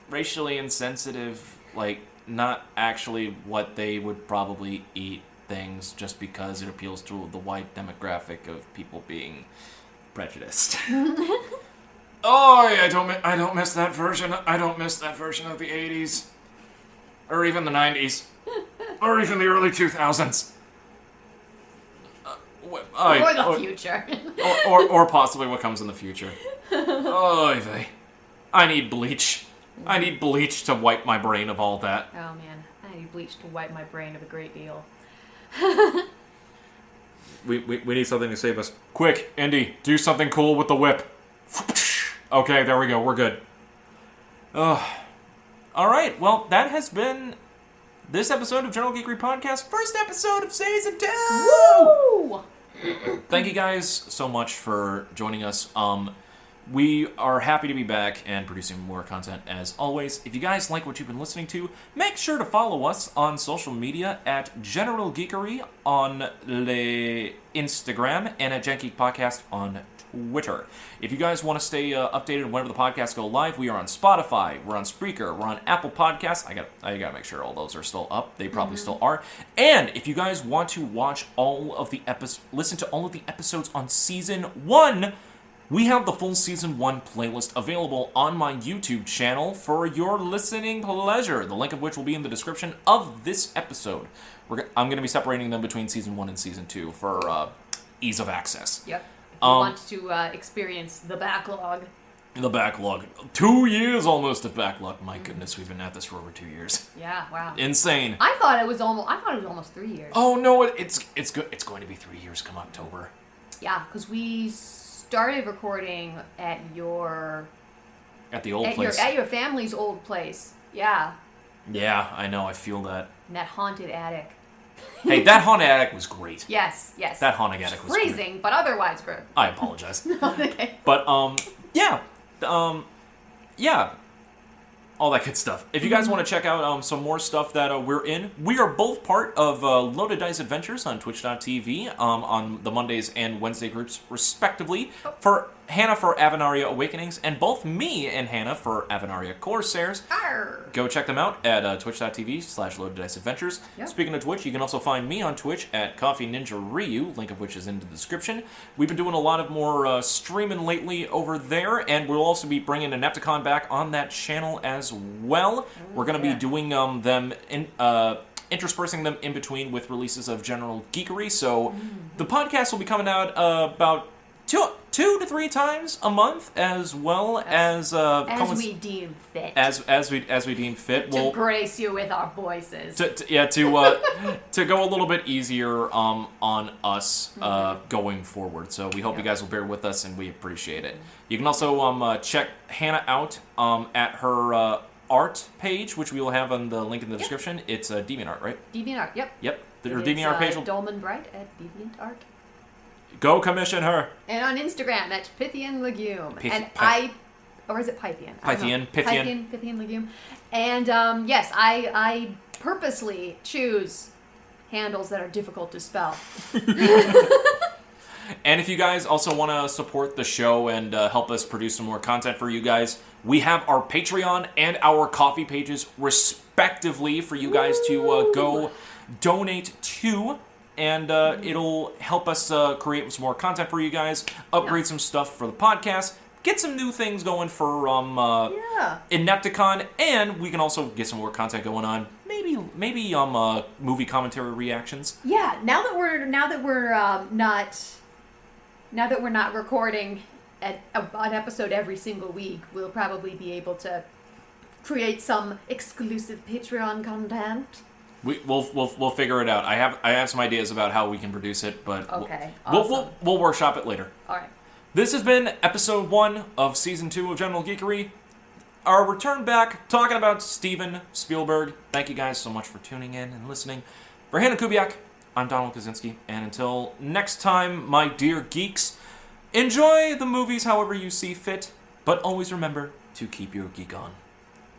racially insensitive, like not actually what they would probably eat things just because it appeals to the white demographic of people being prejudiced. Oh, yeah, I don't miss that version. I don't miss that version of the 80s. Or even the 90s. Or even the early 2000s. Or the future. or possibly what comes in the future. Oh, I need bleach. I need bleach to wipe my brain of all that. Oh, man. I need bleach to wipe my brain of a great deal. We need something to save us. Quick, Indy, do something cool with the whip. Okay, there we go. We're good. All right. Well, that has been this episode of General Geekery Podcast. First episode of Season 2! Woo! Thank you guys so much for joining us. We are happy to be back and producing more content as always. If you guys like what you've been listening to, make sure to follow us on social media at General Geekery on the Instagram and at Gen Geek Podcast on Twitter. If you guys want to stay updated whenever the podcasts go live, we are on Spotify, we're on Spreaker, we're on Apple Podcasts. I gotta make sure all those are still up. They probably still are. And if you guys want to watch listen to all of the episodes on Season 1, we have the full Season 1 playlist available on my YouTube channel for your listening pleasure, the link of which will be in the description of this episode. I'm going to be separating them between Season 1 and Season 2 for ease of access. Yep. If you want to experience the backlog. The backlog. 2 years almost of backlog. My goodness, we've been at this for over 2 years. Yeah, wow. Insane. I thought it was almost 3 years. Oh, no, it's going to be 3 years come October. Yeah, because we started recording at the old place. At your family's old place. Yeah. Yeah, I know. I feel that. In that haunted attic. Hey, that haunted attic was great. Yes. That haunted attic was freezing, great. but otherwise great. I apologize. Okay. But yeah, yeah. All that good stuff. If you guys want to check out some more stuff that we're in, we are both part of Loaded Dice Adventures on Twitch.tv on the Mondays and Wednesday groups, respectively. For Hannah for Avenaria Awakenings, and both me and Hannah for Avenaria Corsairs. Arr. Go check them out at twitch.tv/Loaded Dice Adventures. Yep. Speaking of Twitch, you can also find me on Twitch at Coffee Ninja Ryu, link of which is in the description. We've been doing a lot of more streaming lately over there, and we'll also be bringing Adepticon back on that channel as well. We're going to be doing them interspersing them in between with releases of general geekery. So the podcast will be coming out about two to three times a month, as well as we deem fit. As we deem fit. To grace you with our voices. To go a little bit easier on us going forward. So we hope you guys will bear with us, and we appreciate it. You can also check Hannah out at her art page, which we will have on the link in the description. It's DeviantArt, right? DeviantArt, yep. Her DeviantArt page will... Dolman Bright at DeviantArt. Go commission her. And on Instagram at Pythian Legume. Or is it Pythian? Pythian Legume. And yes, I purposely choose handles that are difficult to spell. And if you guys also want to support the show and help us produce some more content for you guys, we have our Patreon and our Coffee pages respectively for you guys to go donate to. And it'll help us create some more content for you guys, upgrade some stuff for the podcast, get some new things going for Inepticon, and we can also get some more content going on. Maybe movie commentary reactions. Yeah, now that we're not recording an episode every single week, we'll probably be able to create some exclusive Patreon content. We'll figure it out. I have some ideas about how we can produce it, but awesome. we'll workshop it later. All right. This has been episode 1 of season 2 of General Geekery. Our return back talking about Steven Spielberg. Thank you guys so much for tuning in and listening. For Hannah Kubiak, I'm Donald Kaczynski, and until next time, my dear geeks, enjoy the movies however you see fit, but always remember to keep your geek on.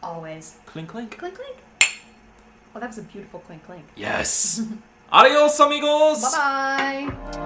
Always. Clink clink. Clink clink. Oh, that was a beautiful clink clink. Yes. Adios, amigos. Bye-bye.